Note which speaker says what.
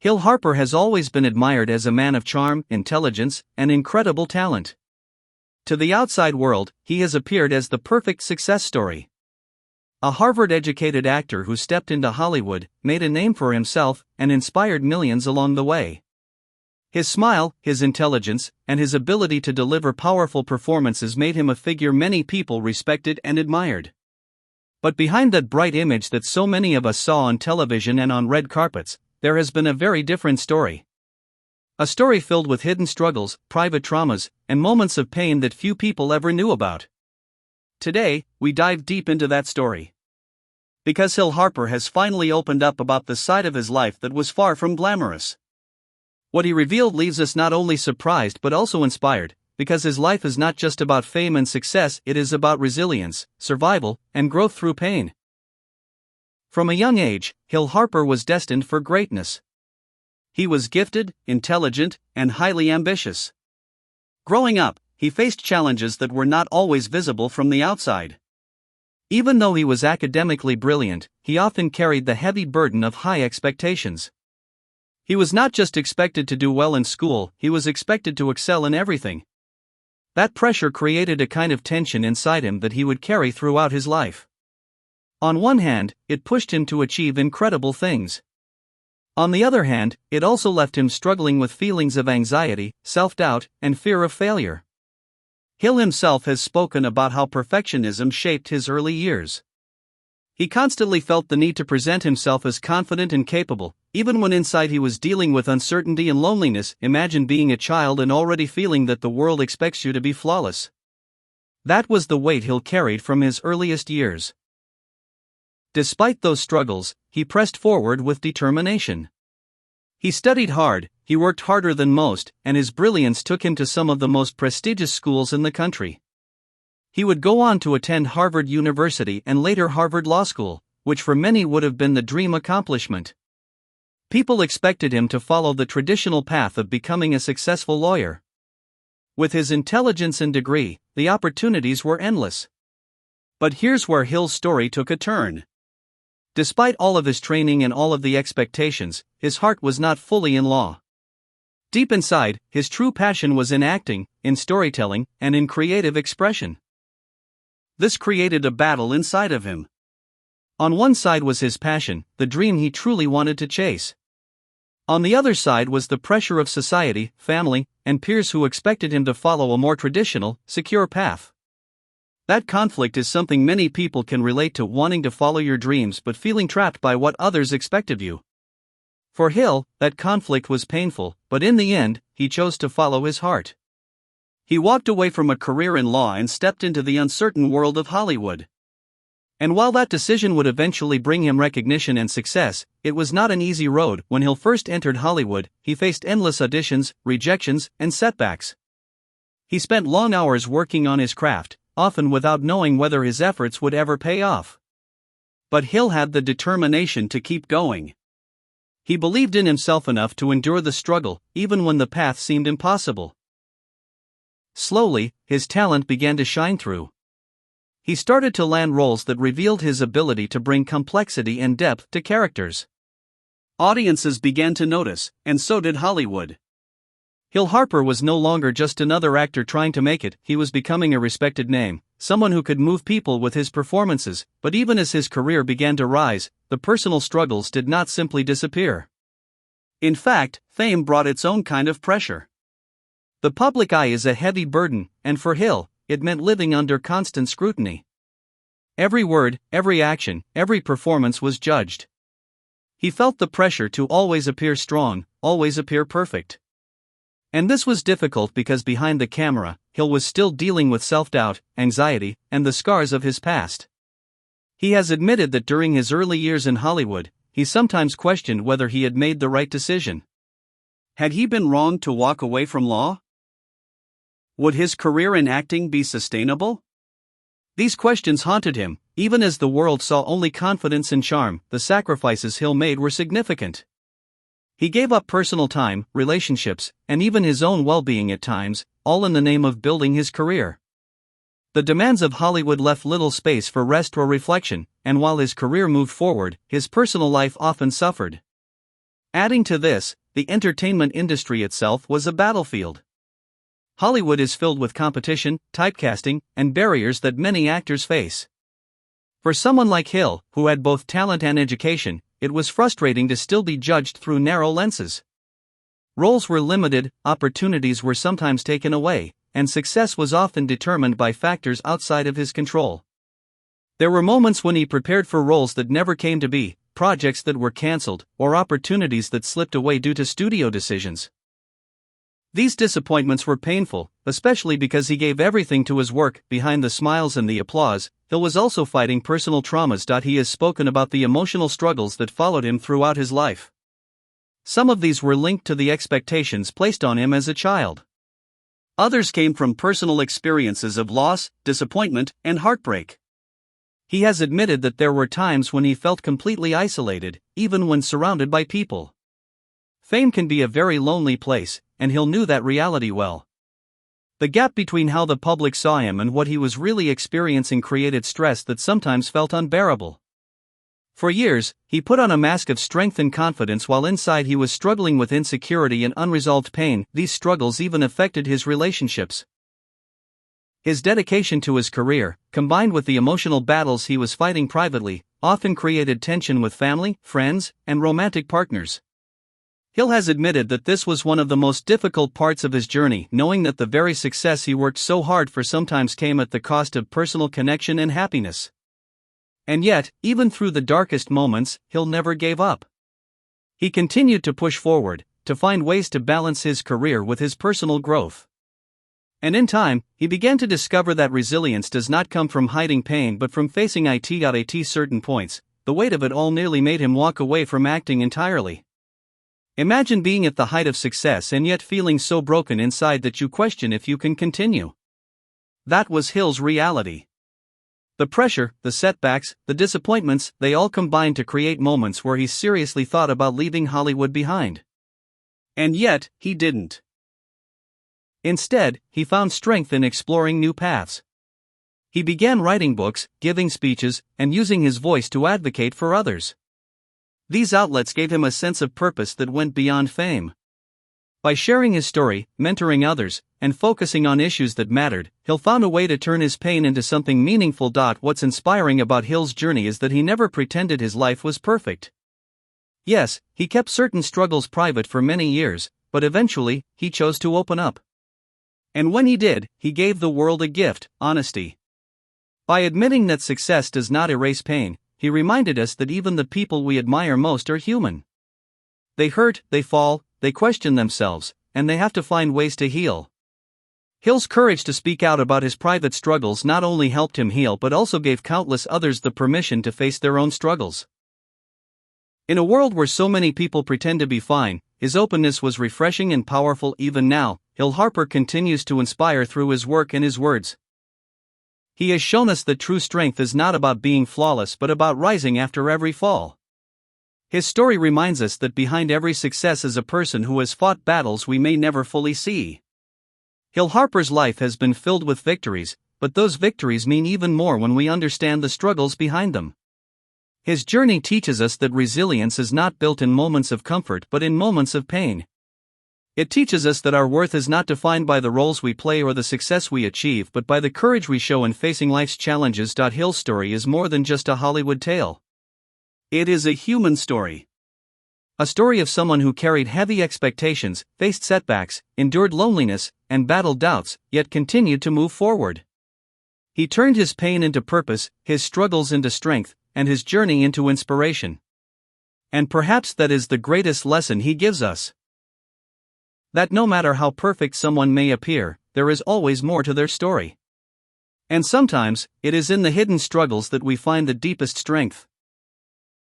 Speaker 1: Hill Harper has always been admired as a man of charm, intelligence, and incredible talent. To the outside world, he has appeared as the perfect success story. A Harvard-educated actor who stepped into Hollywood, made a name for himself, and inspired millions along the way. His smile, his intelligence, and his ability to deliver powerful performances made him a figure many people respected and admired. But behind that bright image that so many of us saw on television and on red carpets, there has been a very different story. A story filled with hidden struggles, private traumas, and moments of pain that few people ever knew about. Today, we dive deep into that story. Because Hill Harper has finally opened up about the side of his life that was far from glamorous. What he revealed leaves us not only surprised but also inspired, because his life is not just about fame and success, it is about resilience, survival, and growth through pain. From a young age, Hill Harper was destined for greatness. He was gifted, intelligent, and highly ambitious. Growing up, he faced challenges that were not always visible from the outside. Even though he was academically brilliant, he often carried the heavy burden of high expectations. He was not just expected to do well in school, he was expected to excel in everything. That pressure created a kind of tension inside him that he would carry throughout his life. On one hand, it pushed him to achieve incredible things. On the other hand, it also left him struggling with feelings of anxiety, self-doubt, and fear of failure. Hill himself has spoken about how perfectionism shaped his early years. He constantly felt the need to present himself as confident and capable, even when inside he was dealing with uncertainty and loneliness. Imagine being a child and already feeling that the world expects you to be flawless. That was the weight Hill carried from his earliest years. Despite those struggles, he pressed forward with determination. He studied hard, he worked harder than most, and his brilliance took him to some of the most prestigious schools in the country. He would go on to attend Harvard University and later Harvard Law School, which for many would have been the dream accomplishment. People expected him to follow the traditional path of becoming a successful lawyer. With his intelligence and degree, the opportunities were endless. But here's where Hill's story took a turn. Despite all of his training and all of the expectations, his heart was not fully in law. Deep inside, his true passion was in acting, in storytelling, and in creative expression. This created a battle inside of him. On one side was his passion, the dream he truly wanted to chase. On the other side was the pressure of society, family, and peers who expected him to follow a more traditional, secure path. That conflict is something many people can relate to, wanting to follow your dreams but feeling trapped by what others expect of you. For Hill, that conflict was painful, but in the end, he chose to follow his heart. He walked away from a career in law and stepped into the uncertain world of Hollywood. And while that decision would eventually bring him recognition and success, it was not an easy road. When Hill first entered Hollywood, he faced endless auditions, rejections, and setbacks. He spent long hours working on his craft, often without knowing whether his efforts would ever pay off. But Hill had the determination to keep going. He believed in himself enough to endure the struggle, even when the path seemed impossible. Slowly, his talent began to shine through. He started to land roles that revealed his ability to bring complexity and depth to characters. Audiences began to notice, and so did Hollywood. Hill Harper was no longer just another actor trying to make it, he was becoming a respected name, someone who could move people with his performances. But even as his career began to rise, the personal struggles did not simply disappear. In fact, fame brought its own kind of pressure. The public eye is a heavy burden, and for Hill, it meant living under constant scrutiny. Every word, every action, every performance was judged. He felt the pressure to always appear strong, always appear perfect. And this was difficult because behind the camera, Hill was still dealing with self-doubt, anxiety, and the scars of his past. He has admitted that during his early years in Hollywood, he sometimes questioned whether he had made the right decision. Had he been wrong to walk away from law? Would his career in acting be sustainable? These questions haunted him, even as the world saw only confidence and charm. The sacrifices Hill made were significant. He gave up personal time, relationships, and even his own well-being at times, all in the name of building his career. The demands of Hollywood left little space for rest or reflection, and while his career moved forward, his personal life often suffered. Adding to this, the entertainment industry itself was a battlefield. Hollywood is filled with competition, typecasting, and barriers that many actors face. For someone like Hill, who had both talent and education, it was frustrating to still be judged through narrow lenses. Roles were limited, opportunities were sometimes taken away, and success was often determined by factors outside of his control. There were moments when he prepared for roles that never came to be, projects that were cancelled, or opportunities that slipped away due to studio decisions. These disappointments were painful, especially because he gave everything to his work. Behind the smiles and the applause, Hill was also fighting personal traumas. He has spoken about the emotional struggles that followed him throughout his life. Some of these were linked to the expectations placed on him as a child. Others came from personal experiences of loss, disappointment, and heartbreak. He has admitted that there were times when he felt completely isolated, even when surrounded by people. Fame can be a very lonely place, and Hill knew that reality well. The gap between how the public saw him and what he was really experiencing created stress that sometimes felt unbearable. For years, he put on a mask of strength and confidence while inside he was struggling with insecurity and unresolved pain. These struggles even affected his relationships. His dedication to his career, combined with the emotional battles he was fighting privately, often created tension with family, friends, and romantic partners. Hill has admitted that this was one of the most difficult parts of his journey, knowing that the very success he worked so hard for sometimes came at the cost of personal connection and happiness. And yet, even through the darkest moments, Hill never gave up. He continued to push forward, to find ways to balance his career with his personal growth. And in time, he began to discover that resilience does not come from hiding pain but from facing it at certain points. The weight of it all nearly made him walk away from acting entirely. Imagine being at the height of success and yet feeling so broken inside that you question if you can continue. That was Hill's reality. The pressure, the setbacks, the disappointments, they all combined to create moments where he seriously thought about leaving Hollywood behind. And yet, he didn't. Instead, he found strength in exploring new paths. He began writing books, giving speeches, and using his voice to advocate for others. These outlets gave him a sense of purpose that went beyond fame. By sharing his story, mentoring others, and focusing on issues that mattered, Hill found a way to turn his pain into something meaningful. What's inspiring about Hill's journey is that he never pretended his life was perfect. Yes, he kept certain struggles private for many years, but eventually, he chose to open up. And when he did, he gave the world a gift: honesty. By admitting that success does not erase pain, he reminded us that even the people we admire most are human. They hurt, they fall, they question themselves, and they have to find ways to heal. Hill's courage to speak out about his private struggles not only helped him heal but also gave countless others the permission to face their own struggles. In a world where so many people pretend to be fine, his openness was refreshing and powerful. Even now, Hill Harper continues to inspire through his work and his words. He has shown us that true strength is not about being flawless but about rising after every fall. His story reminds us that behind every success is a person who has fought battles we may never fully see. Hill Harper's life has been filled with victories, but those victories mean even more when we understand the struggles behind them. His journey teaches us that resilience is not built in moments of comfort but in moments of pain. It teaches us that our worth is not defined by the roles we play or the success we achieve but by the courage we show in facing life's challenges. Hill's story is more than just a Hollywood tale. It is a human story. A story of someone who carried heavy expectations, faced setbacks, endured loneliness, and battled doubts, yet continued to move forward. He turned his pain into purpose, his struggles into strength, and his journey into inspiration. And perhaps that is the greatest lesson he gives us. That no matter how perfect someone may appear, there is always more to their story. And sometimes, it is in the hidden struggles that we find the deepest strength.